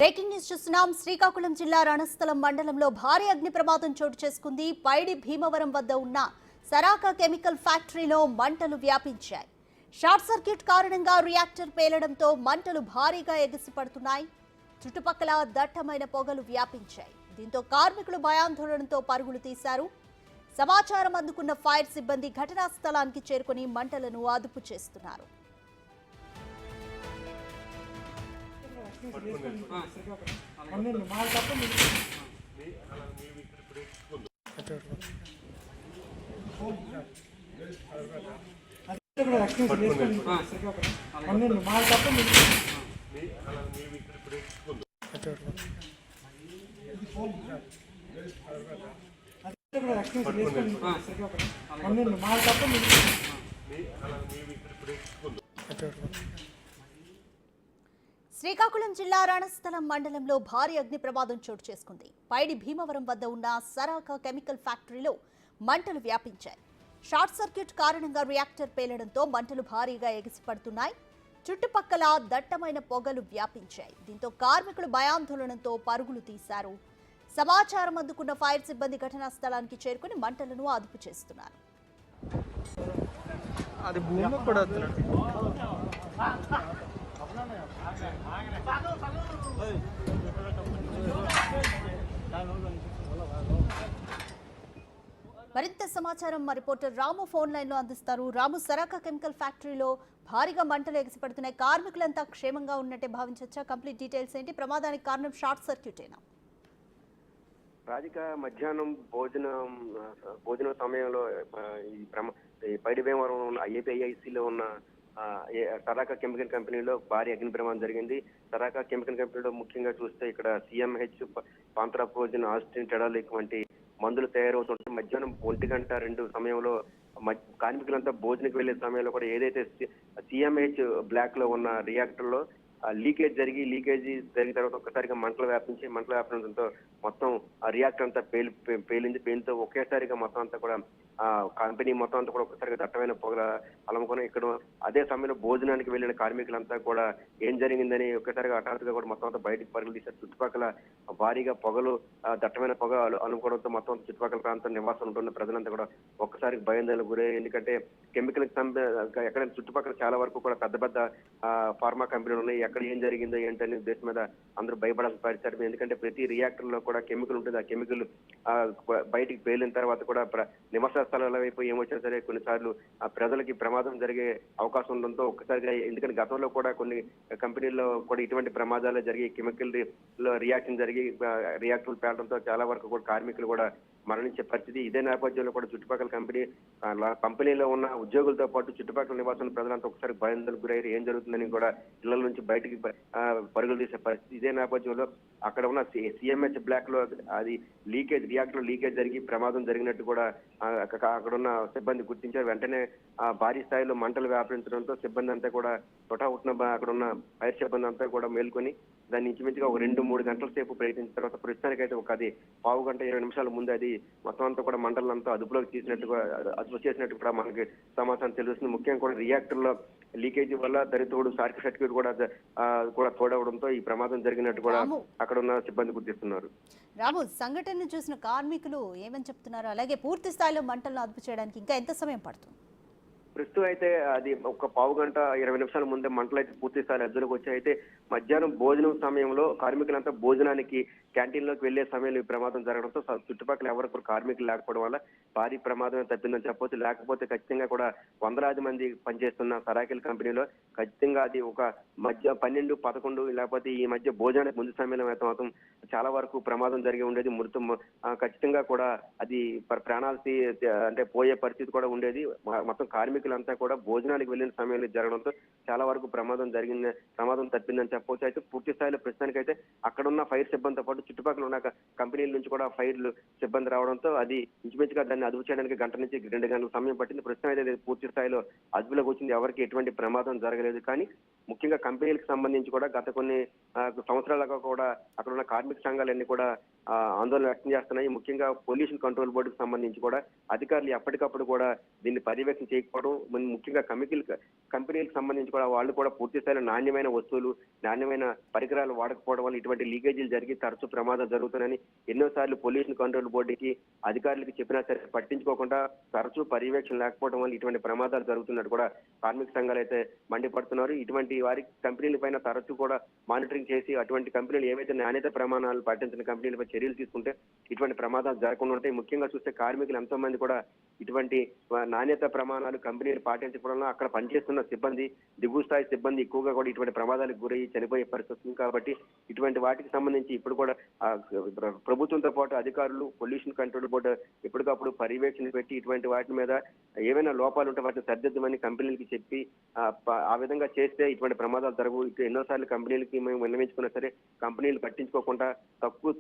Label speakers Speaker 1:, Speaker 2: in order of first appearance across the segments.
Speaker 1: Breaking news చూస్తున్నాం. శ్రీకాకుళం జిల్లా రణస్థలం మండలంలో భారీ అగ్ని ప్రమాదం చోటు చేసుకుంది. పైడి భీమవరం వద్ద ఉన్న సరాకా కెమికల్ ఫ్యాక్టరీలో మంటలు వ్యాపించాయి. షార్ట్ సర్క్యూట్ కారణంగా రియాక్టర్ పేలడంతో మంటలు భారీగా ఎగిసిపడుతున్నాయి. చుట్టుపక్కల దట్టమైన పొగలు వ్యాపించాయి. దీంతో కార్మికులు భయాందోళనతో పరుగులు తీశారు. సమాచారం అందుకున్న ఫైర్ సిబ్బంది ఘటనా స్థలానికి చేరుకుని మంటలను అదుపు చేస్తున్నారు. శ్రీకాకుళం జిల్లా రణస్థలం మండలంలో భారీ అగ్ని ప్రమాదం చోటు చేసుకుంది. పైడి భీమవరం వద్ద ఉన్న సరాకా కెమికల్ ఫ్యాక్టరీలో మంటలు వ్యాపించాయి. షార్ట్ సర్క్యూట్ కారణంగా రియాక్టర్ పేలడంతో మంటలు భారీగా ఎగిసిపడుతున్నాయి. చుట్టుపక్కల దట్టమైన పొగలు వ్యాపించాయి. దీంతో కార్మికులు భయాందోళనతో పరుగులు తీశారు. సమాచారం అందుకున్న ఫైర్ సిబ్బంది ఘటనా స్థలానికి చేరుకుని మంటలను అదుపు చేస్తున్నారు. మరింత సమాచారం మా రిపోర్టర్ రాము ఫోన్ లైన్ లో అందిస్తారు. రాము, సరాకా కెమికల్ ఫ్యాక్టరీలో భారీగా మంటలు ఎగిసిపడుతున్నాయి. కార్మికులంతా క్షేమంగా ఉన్నట్టే భావించవచ్చా? కంప్లీట్ డీటెయిల్స్ ఏంటి? ప్రమాదానికి కారణం షార్ట్ సర్క్యూటేనా?
Speaker 2: రాధిక, మధ్యాహ్నం భోజనం సమయంలో ఈ పైడి భీమవరం ఐఐసిలో ఉన్న సరాకా కెమికల్ కంపెనీలో భారీ అగ్ని ప్రమాదం జరిగింది. సరాకా కెమికల్ కంపెనీలో ముఖ్యంగా చూస్తే ఇక్కడ సిఎంహెచ్, పాంత్రాపోజిన్, ఆస్టిన్, టెడాలిక్ వంటి మందులు తయారవుతుంటే మధ్యాహ్నం 1:02 సమయంలో కార్మికులంతా భోజనకి వెళ్లే సమయంలో కూడా ఏదైతే సిఎంహెచ్ బ్లాక్ లో ఉన్న రియాక్టర్ లో లీకేజ్ జరిగిన తర్వాత ఒక్కసారిగా మంటలు వ్యాపించడంతో మొత్తం ఆ రియాక్టర్ అంతా పేలింది. పేలితో ఒకేసారిగా మొత్తం అంతా కూడా కంపెనీ మొత్తం అంతా కూడా ఒక్కసారిగా దట్టమైన పొగ అలముకొని ఇక్కడ అదే సమయంలో భోజనానికి వెళ్లిన కార్మికులంతా కూడా ఏం జరిగిందని ఒక్కసారిగా హఠాత్తుగా కూడా మొత్తం అంతా బయటకు పరుగులు తీశారు. చుట్టుపక్కల భారీగా పొగలు, దట్టమైన పొగ అలుముకోవడంతో మొత్తం చుట్టుపక్కల ప్రాంతం నివాసం ఉంటున్న ప్రజలంతా కూడా ఒక్కసారి భయాందోళనకు గురయ్యారు. ఎందుకంటే కెమికల్ ఎక్కడైనా చుట్టుపక్కల చాలా వరకు కూడా పెద్ద పెద్ద ఫార్మా కంపెనీలు ఉన్నాయి. ఎక్కడ ఏం జరిగిందో ఏంటనే ఉద్దేశం మీద అందరూ భయపడాల్సిన పరిస్థితి. ఎందుకంటే ప్రతి రియాక్టర్ లో కూడా కెమికల్ ఉంటుంది. ఆ కెమికల్ బయటికి పేలిన తర్వాత కూడా నివాస స్థలాల వైపు ఏమొచ్చినా సరే కొన్నిసార్లు ఆ ప్రజలకి ప్రమాదం జరిగే అవకాశం ఉండడంతో ఒక్కసారిగా, ఎందుకంటే గతంలో కూడా కొన్ని కంపెనీల్లో కూడా ఇటువంటి ప్రమాదాలు జరిగి కెమికల్ రియాక్షన్ జరిగి రియాక్టర్లు పేలడంతో చాలా వరకు కూడా కార్మికులు కూడా మరణించే పరిస్థితి. ఇదే నేపథ్యంలో కూడా చుట్టుపక్కల కంపెనీలో ఉన్న ఉద్యోగులతో పాటు చుట్టుపక్కల నివాసం ప్రజలంతా ఒకసారి భయాందోళనకు గురయ్యారు. ఏం జరుగుతుందని కూడా ఇళ్ల నుంచి బయటికి పరుగులు తీసే పరిస్థితి. ఇదే నేపథ్యంలో అక్కడ ఉన్న సిఎంహెచ్ బ్లాక్ లో అది రియాక్టర్ లీకేజ్ జరిగి ప్రమాదం జరిగినట్టు కూడా అక్కడ ఉన్న సిబ్బంది గుర్తించారు. వెంటనే భారీ స్థాయిలో మంటలు వ్యాపించడంతో సిబ్బంది అంతా కూడా అక్కడ ఉన్న ఫైర్ సిబ్బంది అంతా కూడా మేల్కొని దాన్ని ఇంచుమించుగా ఒక 2-3 గంటల సేపు ప్రయత్నించిన తర్వాత ప్రస్తుతానికైతే అది 15 గంట 20 నిమిషాల ముందు అది మొత్తం అంతా కూడా మంటలంతా అదుపు చేసినట్టు కూడా మనకి సమాచారం తెలుస్తుంది. ముఖ్యంగా కూడా రియాక్టర్ లో లీకేజీ వల్ల దరితోడు షార్ట్ సర్క్యూట్ కూడా తోడవడంతో ఈ ప్రమాదం జరిగినట్టు కూడా అక్కడ ఉన్న సిబ్బంది గుర్తిస్తున్నారు.
Speaker 1: రాము, సంఘటనను చూసిన కార్మికులు ఏమని చెప్తున్నారు? అలాగే పూర్తి స్థాయిలో మంటలను అదుపు చేయడానికి ఇంకా ఎంత సమయం పడుతుంది?
Speaker 2: ప్రస్తుతం అయితే అది ఒక 15 గంట 20 నిమిషాల ముందే మంటలు అయితే పూర్తి స్థాయి అదుపులోకి వచ్చాయి. అయితే మధ్యాహ్నం భోజనం సమయంలో కార్మికులంతా భోజనానికి క్యాంటీన్ లోకి వెళ్లే సమయంలో ఈ ప్రమాదం జరగడంతో చుట్టుపక్కల ఎవరికి కార్మికులు లేకపోవడం వల్ల భారీ ప్రమాదం తప్పిందని చెప్పొచ్చు. లేకపోతే ఖచ్చితంగా కూడా వందలాది మంది పనిచేస్తున్న సరాకిల్ కంపెనీలో ఖచ్చితంగా అది ఒక మధ్య 12, 11 లేకపోతే ఈ మధ్య భోజనానికి ముందు సమయంలో మాత్రం చాలా వరకు ప్రమాదం జరిగి ఉండేది. ఖచ్చితంగా కూడా అది ప్రాణాలు అంటే పోయే పరిస్థితి కూడా ఉండేది. మొత్తం కార్మికులంతా కూడా భోజనానికి వెళ్లిన సమయంలో జరగడంతో చాలా వరకు ప్రమాదం తప్పిందని చెప్పవచ్చు. అయితే పూర్తి స్థాయిలో ప్రస్తుతానికైతే అక్కడ ఉన్న ఫైర్ సిబ్బందితో పాటు చుట్టుపక్కల ఉన్న కంపెనీల నుంచి కూడా ఫైర్లు సిబ్బంది రావడంతో అది ఇంచుమించుగా దాన్ని అదుపు చేయడానికి 1 నుంచి 2 గంటల సమయం పట్టింది. ప్రస్తుతం అయితే పూర్తి స్థాయిలో అదుపులోకి వచ్చింది. ఎవరికి ఎటువంటి ప్రమాదం జరగలేదు. కానీ ముఖ్యంగా కంపెనీలకు సంబంధించి కూడా గత కొన్ని సంవత్సరాలుగా కూడా అక్కడ ఉన్న కార్మిక సంఘాలన్నీ కూడా ఆందోళన వ్యక్తం చేస్తున్నాయి. ముఖ్యంగా పొల్యూషన్ కంట్రోల్ బోర్డుకు సంబంధించి కూడా అధికారులు ఎప్పటికప్పుడు కూడా దీన్ని పర్యవేక్షణ చేయకపోవడం, ముఖ్యంగా కంపెనీలకు సంబంధించి కూడా వాళ్ళు కూడా పూర్తి స్థాయిలో నాణ్యమైన వస్తువులు, నాణ్యమైన పరికరాలు వాడకపోవడం వల్ల ఇటువంటి లీకేజీలు జరిగి తరచూ ప్రమాదాలు జరుగుతున్నాయని ఎన్నోసార్లు పొల్యూషన్ కంట్రోల్ బోర్డుకి అధికారులకు చెప్పినా సరే పట్టించుకోకుండా తరచూ పర్యవేక్షణ లేకపోవడం వల్ల ఇటువంటి ప్రమాదాలు జరుగుతున్నట్టు కూడా కార్మిక సంఘాలు అయితే మండిపడుతున్నారు. ఇటువంటి వారి కంపెనీల పైన తరచూ కూడా మానిటరింగ్ చేసి అటువంటి కంపెనీలు ఏవైతే నాణ్యత ప్రమాణాలు పాటించిన కంపెనీలపై చర్యలు తీసుకుంటే ఇటువంటి ప్రమాదాలు జరగకుండా ఉంటాయి. ముఖ్యంగా చూస్తే కార్మికులు ఎంతో మంది కూడా ఇటువంటి నాణ్యత ప్రమాణాలు కంపెనీలు పాటించడంలో అక్కడ పనిచేస్తున్న సిబ్బంది, దిగువ స్థాయి సిబ్బంది ఎక్కువగా కూడా ఇటువంటి ప్రమాదాలకు గురయ్యి చనిపోయే పరిస్థితి ఉంది. కాబట్టి ఇటువంటి వాటికి సంబంధించి ఇప్పుడు కూడా ప్రభుత్వంతో పాటు అధికారులు, పొల్యూషన్ కంట్రోల్ బోర్డు ఎప్పటికప్పుడు పర్యవేక్షణ పెట్టి ఇటువంటి వాటి మీద ఏవైనా లోపాలు ఉంటే వాటిని సరిదిద్దమని కంపెనీలకి చెప్పి ఆ విధంగా చేస్తే ఇటువంటి ప్రమాదాలు జరగవు. ఎన్నోసార్లు కంపెనీలకి మేము విన్నవించుకున్నా సరే కంపెనీలు పట్టించుకోకుండా తక్కువ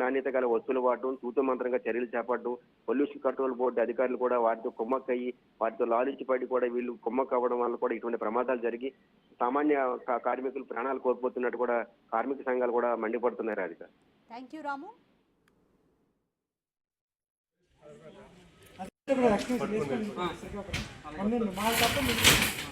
Speaker 2: నాణ్యత గల వస్తువులు వాడడం, తూతు మంత్రంగా చర్యలు చేపట్టడం, పొల్యూషన్ కంట్రోల్ బోర్డు అధికారులు కూడా వాటితో కుమ్మక్కయ్యి వాటితో లాలించిపడి కూడా వీళ్ళు కుమ్మక్క అవ్వడం వల్ల కూడా ఇటువంటి ప్రమాదాలు జరిగి సామాన్య కార్మికులు ప్రాణాలు కోల్పోతున్నట్టు కూడా కార్మిక సంఘాలు కూడా మండిపడుతున్నారు. రాధిక.
Speaker 1: థ్యాంక్ యూ రాము.
Speaker 3: అదే